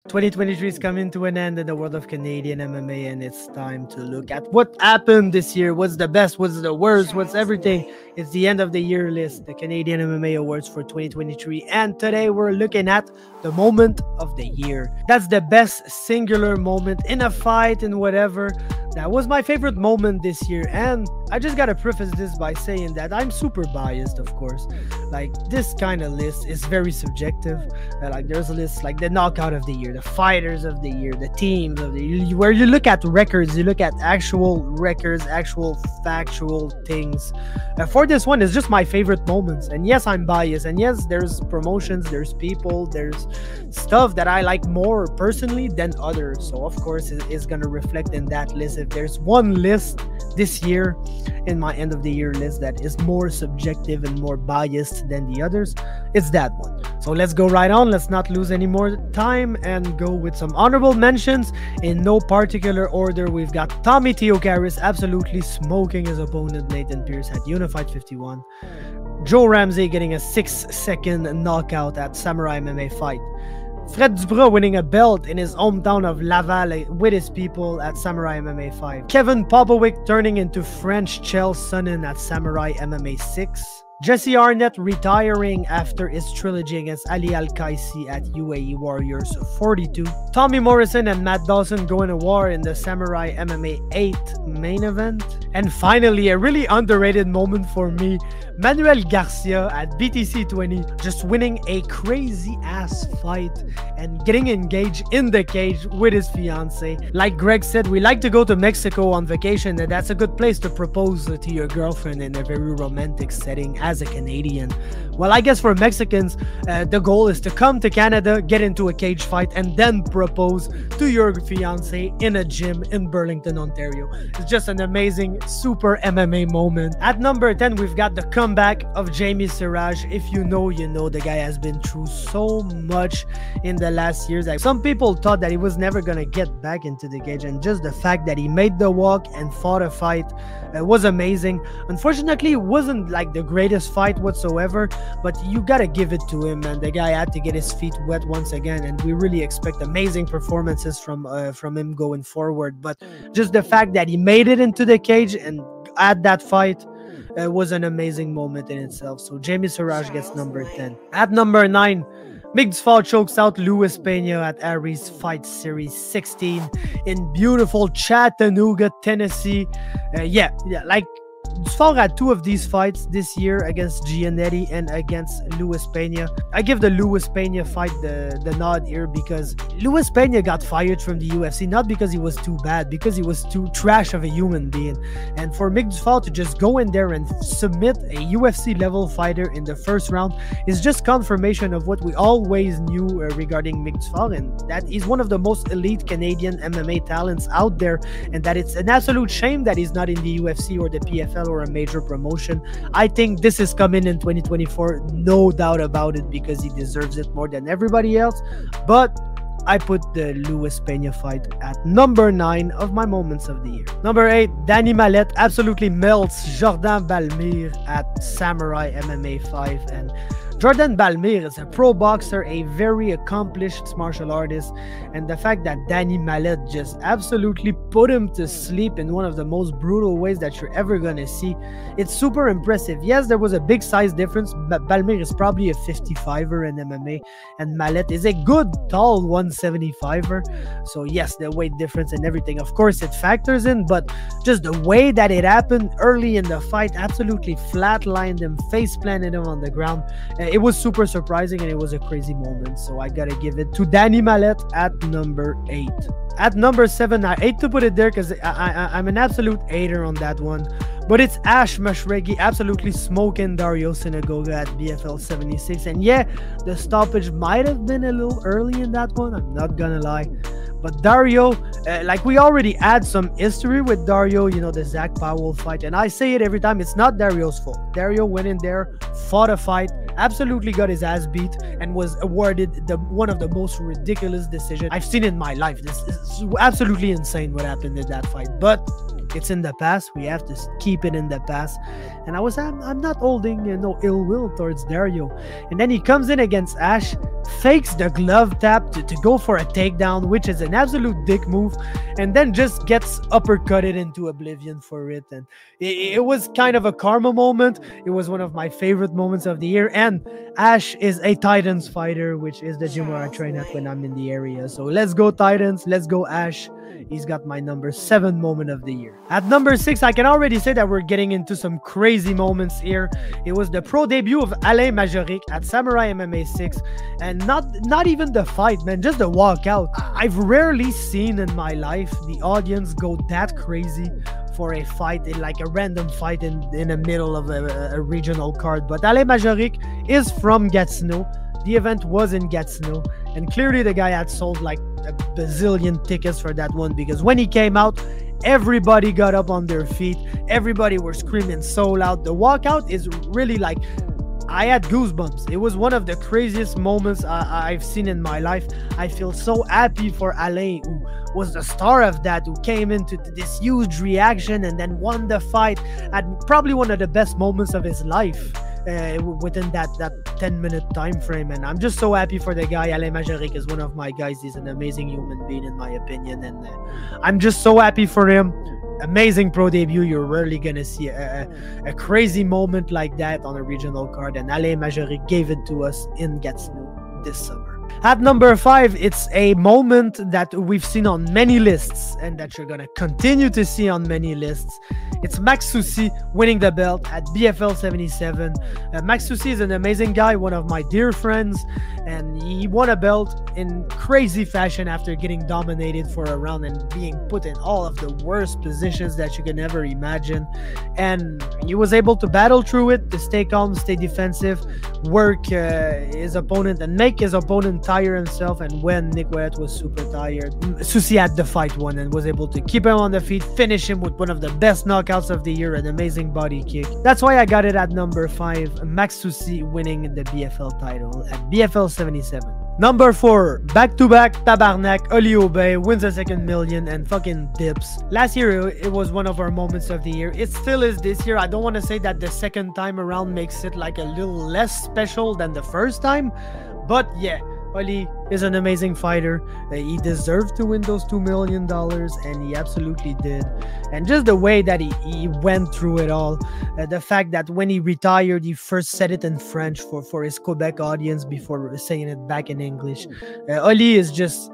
2023 is coming to an end in the world of Canadian MMA, and it's time to look at what happened this year. What's the best, what's the worst, what's everything. It's the end of the year list, the Canadian MMA Awards for 2023, and today we're looking at the moment of the year. That's the best singular moment in a fight and whatever. That was my favorite moment this year, and I just gotta preface this by saying that I'm super biased, of course. Like, this kind of list is very subjective. Like, there's a list like the knockout of the year, the fighters of the year, the teams of the year, where you look at records, you look at actual records, actual factual things. For this one, it's just my favorite moments. And yes, I'm biased, and yes, there's promotions, there's people, there's stuff that I like more personally than others. So of course it is gonna reflect in that list. If there's one list this year in my end of the year list that is more subjective and more biased than the others, it's that one. So let's go right on. Let's not lose any more time and go with some honorable mentions in no particular order. We've got Tommy Theocaris absolutely smoking his opponent Nathan Pierce at Unified 51. Joe Ramsay getting a 6-second knockout at Samourai MMA fight. Fred Dupras winning a belt in his hometown of Laval with his people at Samourai MMA 5. Kevin Popowick turning into French Chael Sonnen at Samourai MMA 6. Jesse Arnett retiring after his trilogy against Ali Alqaisi at UAE Warriors 42. Tommy Morrison and Matt Dawson going to war in the Samourai MMA 8 main event. And finally, a really underrated moment for me, Manuel Garcia at BTC 20 just winning a crazy ass fight and getting engaged in the cage with his fiance. Like Greg said, we like to go to Mexico on vacation, and that's a good place to propose to your girlfriend in a very romantic setting as a Canadian. Well, I guess for Mexicans, the goal is to come to Canada, get into a cage fight, and then propose to your fiance in a gym in Burlington, Ontario. It's just an amazing super MMA moment. At number 10, we've got the comeback of Jamie Siraj. If you know, you know. The guy has been through so much in the last years. Like, some people thought that he was never gonna get back into the cage, and just the fact that he made the walk and fought a fight was amazing. Unfortunately, it wasn't like the greatest fight whatsoever, but you gotta give it to him, and the guy had to get his feet wet once again, and we really expect amazing performances from him going forward. But just the fact that he made it into the cage and at that fight was an amazing moment in itself. So Jamie Siraj gets number 10. At number 9, Dufort chokes out Luis Pena at Aries Fight Series 16 in beautiful Chattanooga, Tennessee. Like, Dufort had 2 of these fights this year against Giannetti and against Luis Pena. I give the Luis Pena fight the nod here because Luis Pena got fired from the UFC not because he was too bad, because he was too trash of a human being. And for Dufort to just go in there and submit a UFC level fighter in the first round is just confirmation of what we always knew regarding Dufort, and that he's one of the most elite Canadian MMA talents out there, and that it's an absolute shame that he's not in the UFC or the PFL or a major promotion. I think this is coming in 2024, no doubt about it, because he deserves it more than everybody else. But I put the Luis Pena fight at number 9 of my moments of the year. Number 8, Danny Mallette absolutely melts Jordan Balmir at Samourai MMA 5. And Jordan Balmir is a pro boxer, a very accomplished martial artist, and the fact that Danny Mallette just absolutely put him to sleep in one of the most brutal ways that you're ever gonna see, it's super impressive. Yes, there was a big size difference, but Balmir is probably a 55er in MMA, and Mallette is a good tall 175er. So yes, the weight difference and everything, of course it factors in, but just the way that it happened early in the fight absolutely flatlined him, face planted him on the ground. It was super surprising, and it was a crazy moment. So I gotta give it to Danny Mallette at number 8. At number 7, I hate to put it there because I'm an absolute hater on that one, but it's Alain Majorique absolutely smoking Dario Sinagoga at BFL 76. And yeah, the stoppage might have been a little early in that one, I'm not gonna lie. But Dario, like, we already had some history with Dario, you know, the Zach Powell fight. And I say it every time, it's not Dario's fault. Dario went in there, fought a fight, absolutely got his ass beat, and was awarded one of the most ridiculous decisions I've seen in my life. This is absolutely insane what happened in that fight. But it's in the past. We have to keep it in the past. And I'm not holding no ill will towards Dario. And then he comes in against Ash, fakes the glove tap to go for a takedown, which is an absolute dick move, and then just gets uppercutted into oblivion for it. And it was kind of a karma moment. It was one of my favorite moments of the year. And Ash is a Titans fighter, which is the gym where I train at when I'm in the area. So let's go Titans, let's go Ash. He's got my number 7 moment of the year. At number 6, I can already say that we're getting into some crazy moments here. It was the pro debut of Alain Majorique at Samourai MMA 6. And not even the fight, man, just the walkout. I've rarely seen in my life the audience go that crazy for a fight, like a random fight in the middle of a regional card. But Alain Majorique is from Gatineau. The event was in Gatineau, and clearly the guy had sold like a bazillion tickets for that one, because when he came out, everybody got up on their feet. Everybody were screaming so loud. The walkout is really like, I had goosebumps. It was one of the craziest moments I've seen in my life. I feel so happy for Alain, who was the star of that, who came into this huge reaction and then won the fight at probably one of the best moments of his life. Within that 10-minute time frame. And I'm just so happy for the guy. Alain Majorique is one of my guys. He's an amazing human being in my opinion, and I'm just so happy for him. Amazing pro debut. You're rarely gonna see a crazy moment like that on a regional card, and Alain Majorique gave it to us in Gatineau this summer. At number 5, it's a moment that we've seen on many lists and that you're gonna continue to see on many lists. It's Max Soucy winning the belt at BFL 77. Max Soucy is an amazing guy, one of my dear friends, and he won a belt in crazy fashion after getting dominated for a round and being put in all of the worst positions that you can ever imagine. And he was able to battle through it, to stay calm, stay defensive, work his opponent and make his opponent tire himself. And when Nick Mallette was super tired, Soucy had the fight won and was able to keep him on the feet, finish him with one of the best knockouts of the year, an amazing body kick. That's why I got it at number 5, Max Soucy winning the BFL title at BFL 77. Number 4, back-to-back Tabarnak, Oli Obey wins a second million and fucking dips. Last year, it was one of our moments of the year. It still is this year. I don't want to say that the second time around makes it like a little less special than the first time, but yeah, Oli is an amazing fighter. He deserved to win those $2 million, and he absolutely did. And just the way that he went through it all, the fact that when he retired, he first said it in French for his Quebec audience before saying it back in English. Oli is just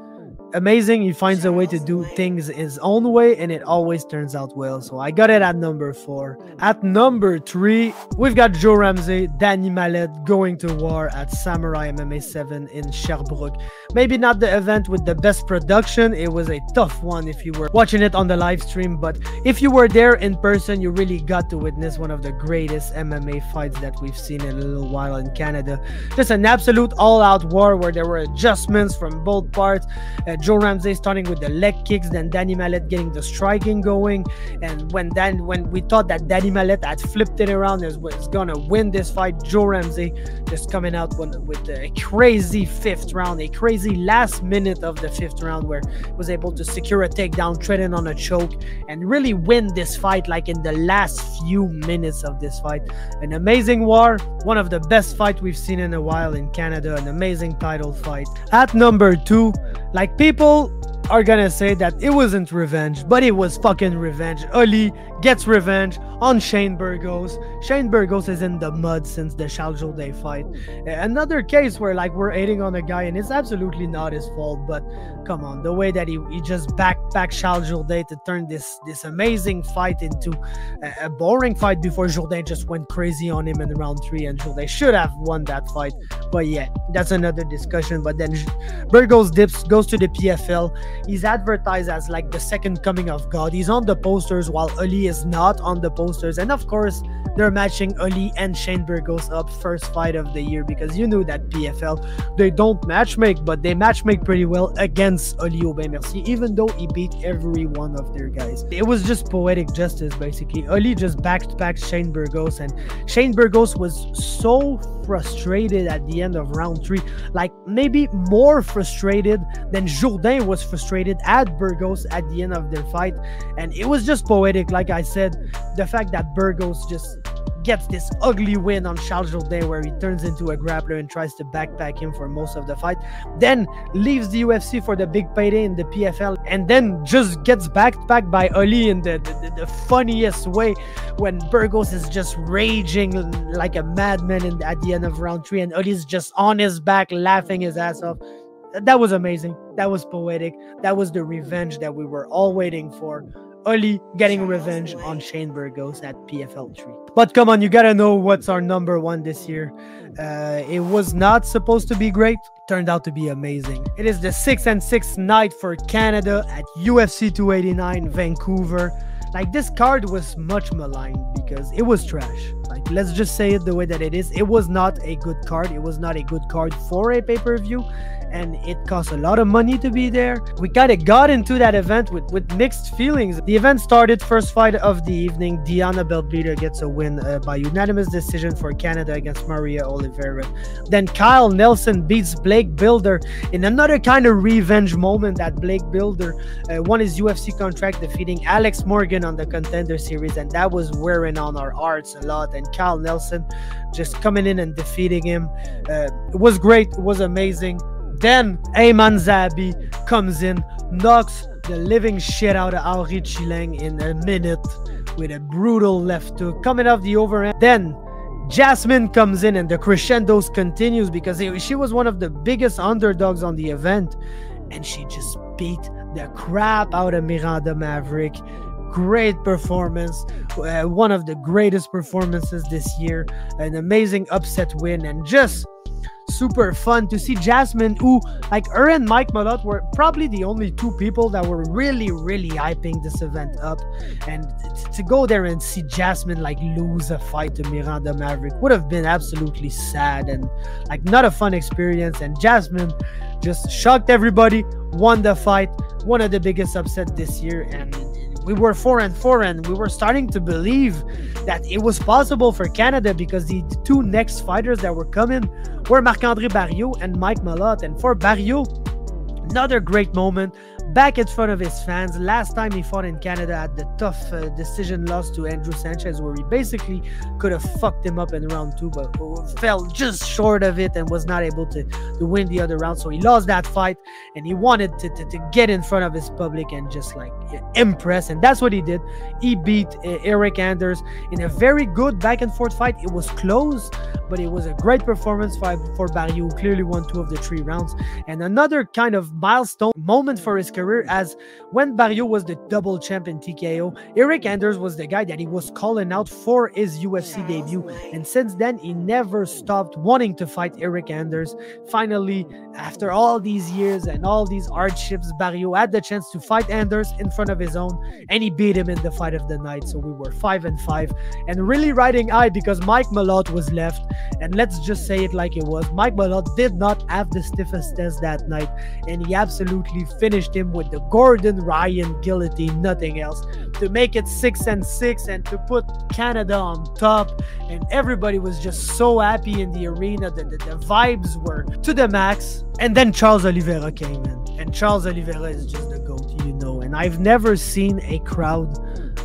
amazing. He finds a way to do things his own way, and it always turns out well. So I got it at number 4. At number 3, we've got Joe Ramsay, Danny Mallette going to war at Samourai MMA 7 in Sherbrooke. Maybe not the event with the best production. It was a tough one if you were watching it on the live stream, but if you were there in person, you really got to witness one of the greatest MMA fights that we've seen in a little while in Canada. Just an absolute all-out war where there were adjustments from both parts. Joe Ramsay starting with the leg kicks, then Danny Mallette getting the striking going, and when we thought that Danny Mallette had flipped it around and was gonna win this fight, Joe Ramsay just coming out with a crazy 5th round, a crazy last minute of the 5th round where he was able to secure a takedown, treading on a choke, and really win this fight like in the last few minutes of this fight. An amazing war, one of the best fights we've seen in a while in Canada, an amazing title fight. At number 2, like people are gonna say that it wasn't revenge, but it was fucking revenge. Oli gets revenge on Shane Burgos. Shane Burgos is in the mud since the Charles Jourdain fight. Another case where like we're hating on a guy and it's absolutely not his fault, but come on, the way that he just backpacked Charles Jourdain to turn this amazing fight into a boring fight before Jourdain just went crazy on him in round 3, and Jourdain should have won that fight. But yeah, that's another discussion. But then Burgos dips, goes to the PFL. He's advertised as like the second coming of God. He's on the posters while Oli is not on the posters. And of course, they're matching Oli and Shane Burgos up first fight of the year, because you knew that PFL, they don't matchmake, but they matchmake pretty well against Oli Aubin-Mercier, even though he beat every one of their guys. It was just poetic justice, basically. Oli just backpacked Shane Burgos, and Shane Burgos was so frustrated at the end of round 3, like maybe more frustrated than Jourdain was frustrated at Burgos at the end of their fight. And it was just poetic. Like I said, the fact that Burgos just gets this ugly win on Charles Jourdain, where he turns into a grappler and tries to backpack him for most of the fight, then leaves the UFC for the big payday in the PFL, and then just gets backpacked by Oli in the funniest way, when Burgos is just raging like a madman at the end of round 3, and Oli's just on his back laughing his ass off. That was amazing. That was poetic. That was the revenge that we were all waiting for. Oli getting revenge on Shane Burgos at PFL 3. But come on, you gotta know what's our number 1 this year. It was not supposed to be great. Turned out to be amazing. It is the 6-6 night for Canada at UFC 289 Vancouver. Like, this card was much maligned because it was trash. Like, let's just say it the way that it is. It was not a good card. It was not a good card for a pay-per-view, and it cost a lot of money to be there. We kind of got into that event with mixed feelings. The event started, first fight of the evening, Diana Belbita gets a win by unanimous decision for Canada against Maria Oliveira. Then Kyle Nelson beats Blake Bilder in another kind of revenge moment. That Blake Bilder won his UFC contract, defeating Alex Morgan on the Contender Series, and that was wearing on our hearts a lot. And Kyle Nelson just coming in and defeating him, it was great. It was amazing. Then Ayman Zabi comes in, knocks the living shit out of Henri Chileng in a minute with a brutal left hook coming off the overhand. Then Jasmine comes in, and the crescendos continues because she was one of the biggest underdogs on the event, and she just beat the crap out of Miranda Maverick. Great performance, one of the greatest performances this year. An amazing upset win, and just super fun to see Jasmine, who, like, her and Mike Mallette were probably the only two people that were really hyping this event up. And to go there and see Jasmine like lose a fight to Miranda Maverick would have been absolutely sad and like not a fun experience. And Jasmine just shocked everybody, won the fight, one of the biggest upsets this year. And we were 4-4, and we were starting to believe that it was possible for Canada, because the two next fighters that were coming were Marc-André Barriault and Mike Mallette. And for Barriault, another great moment, back in front of his fans. Last time he fought in Canada at the tough decision loss to Andrew Sanchez, where he basically could have fucked him up in round 2, but fell just short of it and was not able to win the other round. So he lost that fight, and he wanted to get in front of his public and just like impress, and that's what he did. He beat Eric Anders in a very good back and forth fight. It was close, but it was a great performance for Barriault, who clearly won 2 of the 3 rounds. And another kind of milestone moment for his career, as when Barriault was the double champ in TKO, Eric Anders was the guy that he was calling out for his UFC debut, and since then he never stopped wanting to fight Eric Anders. Finally, after all these years and all these hardships, Barriault had the chance to fight Anders in front of his own, and he beat him in the fight of the night. So we were 5-5 and really riding high, because Mike Mallette was left. And let's just say it like it was, Mike Mallette did not have the stiffest test that night, and he absolutely finished him with the Gordon Ryan guillotine, nothing else, to make it 6-6 and to put Canada on top. And everybody was just so happy in the arena. The vibes were to the max. And then Charles Oliveira came in, and Charles Oliveira is just the GOAT, you know. And I've never seen a crowd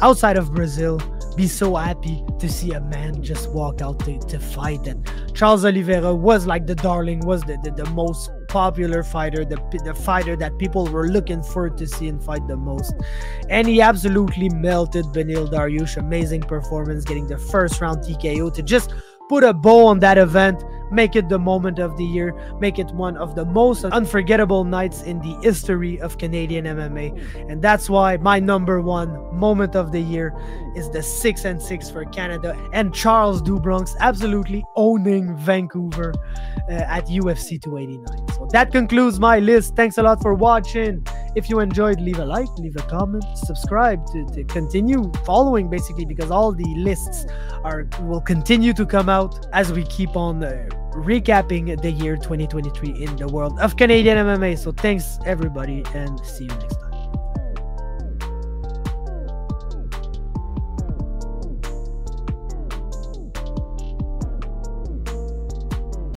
outside of Brazil be so happy to see a man just walk out to fight. And Charles Oliveira was like the darling, was the most popular fighter, the fighter that people were looking forward to see and fight the most. And he absolutely melted Beneil Dariush. Amazing performance, getting the first round TKO to just put a bow on that event, make it the moment of the year, make it one of the most unforgettable nights in the history of Canadian MMA. And that's why my number 1 moment of the year is the 6-6 for Canada, and Charles do Bronx absolutely owning Vancouver at UFC 289. So that concludes my list. Thanks a lot for watching. If you enjoyed, leave a like, leave a comment, subscribe to continue following, basically, because all the lists will continue to come out as we keep on recapping the year 2023 in the world of Canadian MMA. So thanks everybody, and see you next time.